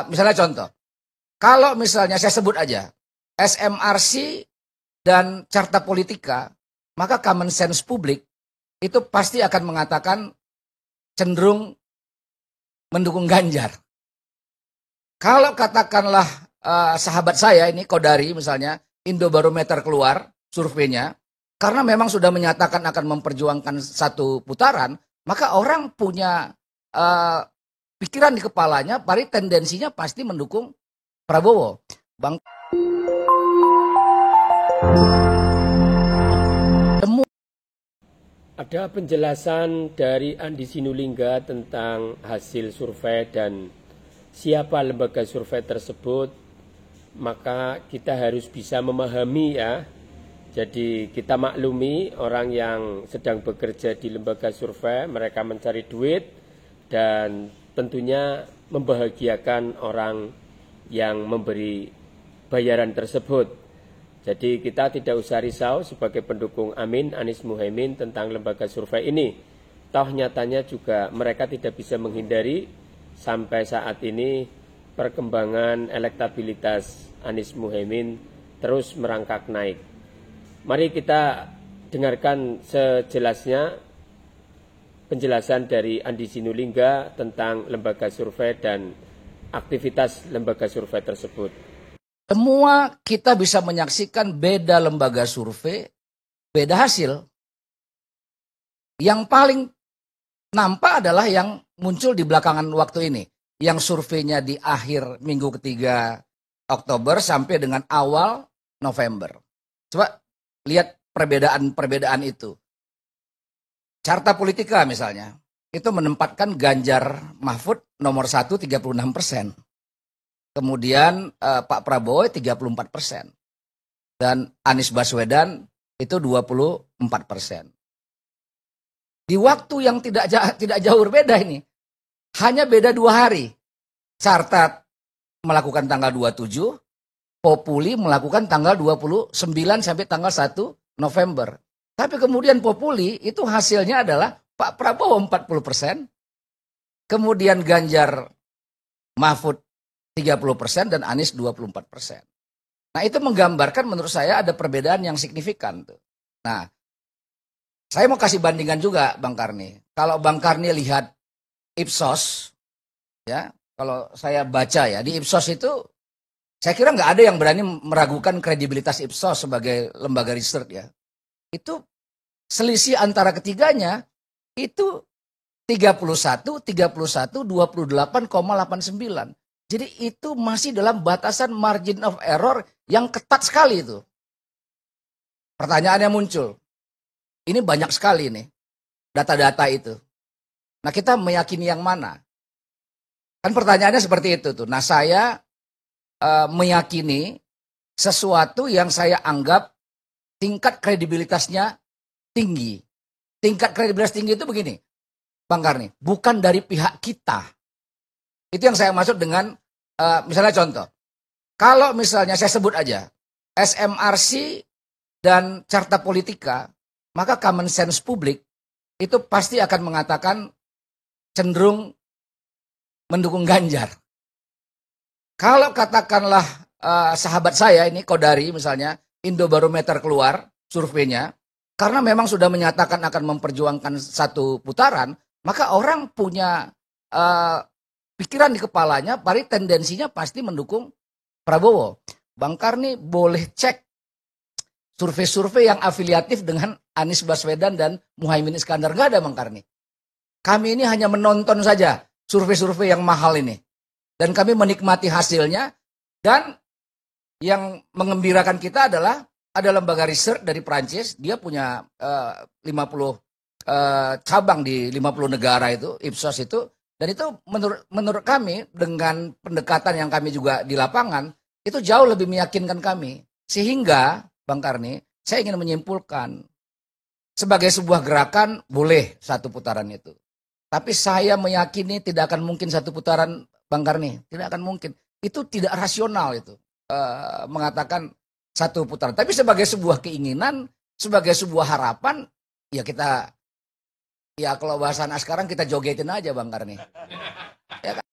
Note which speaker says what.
Speaker 1: misalnya contoh, kalau misalnya saya sebut aja SMRC dan Carta Politika, maka common sense publik itu pasti akan mengatakan cenderung mendukung Ganjar. Kalau katakanlah sahabat saya ini Kodari misalnya, Indobarometer keluar surveinya, karena memang sudah menyatakan akan memperjuangkan satu putaran, maka orang punya pikiran di kepalanya, tendensinya pasti mendukung Prabowo. Bang.
Speaker 2: Ada penjelasan dari Andi Sinulinga tentang hasil survei dan siapa lembaga survei tersebut, maka kita harus bisa memahami ya. Jadi kita maklumi orang yang sedang bekerja di lembaga survei, mereka mencari duit dan tentunya membahagiakan orang yang memberi bayaran tersebut. Jadi kita tidak usah risau sebagai pendukung Amin, Anies Muhaimin tentang lembaga survei ini. Toh nyatanya juga mereka tidak bisa menghindari sampai saat ini perkembangan elektabilitas Anies Muhaimin terus merangkak naik. Mari kita dengarkan sejelasnya penjelasan dari Andi Sinulinga tentang lembaga survei dan aktivitas lembaga survei tersebut.
Speaker 1: Semua kita bisa menyaksikan beda lembaga survei, beda hasil. Yang paling nampak adalah yang muncul di belakangan waktu ini. Yang surveinya di akhir minggu ketiga Oktober sampai dengan awal November. Coba lihat perbedaan-perbedaan itu. Carta Politika misalnya, itu menempatkan Ganjar Mahfud nomor 1 36%. Kemudian Pak Prabowo 34%. Dan Anies Baswedan itu 24%. Di waktu yang tidak jauh berbeda ini, hanya beda 2 hari. Carta melakukan tanggal 27, Populi melakukan tanggal 29 sampai tanggal 1 November. Tapi kemudian Populi itu hasilnya adalah Pak Prabowo 40%, kemudian Ganjar Mahfud 30% dan Anies 24%. Nah itu menggambarkan menurut saya ada perbedaan yang signifikan tuh. Nah, saya mau kasih bandingan juga Bang Karni. Kalau Bang Karni lihat Ipsos, ya, kalau saya baca ya di Ipsos itu, saya kira nggak ada yang berani meragukan kredibilitas Ipsos sebagai lembaga riset ya. Itu selisih antara ketiganya itu 31, 28,89. Jadi itu masih dalam batasan margin of error yang ketat sekali itu. Pertanyaannya muncul. Ini banyak sekali nih data-data itu. Nah kita meyakini yang mana? Kan pertanyaannya seperti itu tuh. Nah saya meyakini sesuatu yang saya anggap tingkat kredibilitasnya tinggi. Tingkat kredibilitas tinggi itu begini, Bang Karni, bukan dari pihak kita. Itu yang saya maksud dengan misalnya contoh. Kalau misalnya saya sebut aja SMRC dan Carta Politika, maka common sense publik itu pasti akan mengatakan cenderung mendukung Ganjar. Kalau katakanlah sahabat saya ini Kodari misalnya, Indobarometer keluar surveinya, karena memang sudah menyatakan akan memperjuangkan satu putaran, maka orang punya pikiran di kepalanya, tendensinya pasti mendukung Prabowo. Bang Karni boleh cek survei-survei yang afiliatif dengan Anies Baswedan dan Muhaimin Iskandar. Gak ada Bang Karni. Kami ini hanya menonton saja survei-survei yang mahal ini. Dan kami menikmati hasilnya. Dan yang mengembirakan kita adalah ada lembaga riset dari Prancis. Dia punya 50 cabang di 50 negara itu, Ipsos itu. Dan itu menurut kami dengan pendekatan yang kami juga di lapangan, itu jauh lebih meyakinkan kami. Sehingga, Bang Karni, saya ingin menyimpulkan, sebagai sebuah gerakan boleh satu putaran itu. Tapi saya meyakini tidak akan mungkin satu putaran, Bang Karni. Tidak akan mungkin. Itu tidak rasional itu, mengatakan satu putaran. Tapi sebagai sebuah keinginan, sebagai sebuah harapan, ya kita... Ya kalau bahasa anak sekarang kita jogetin aja Bang Karni. Ya kan?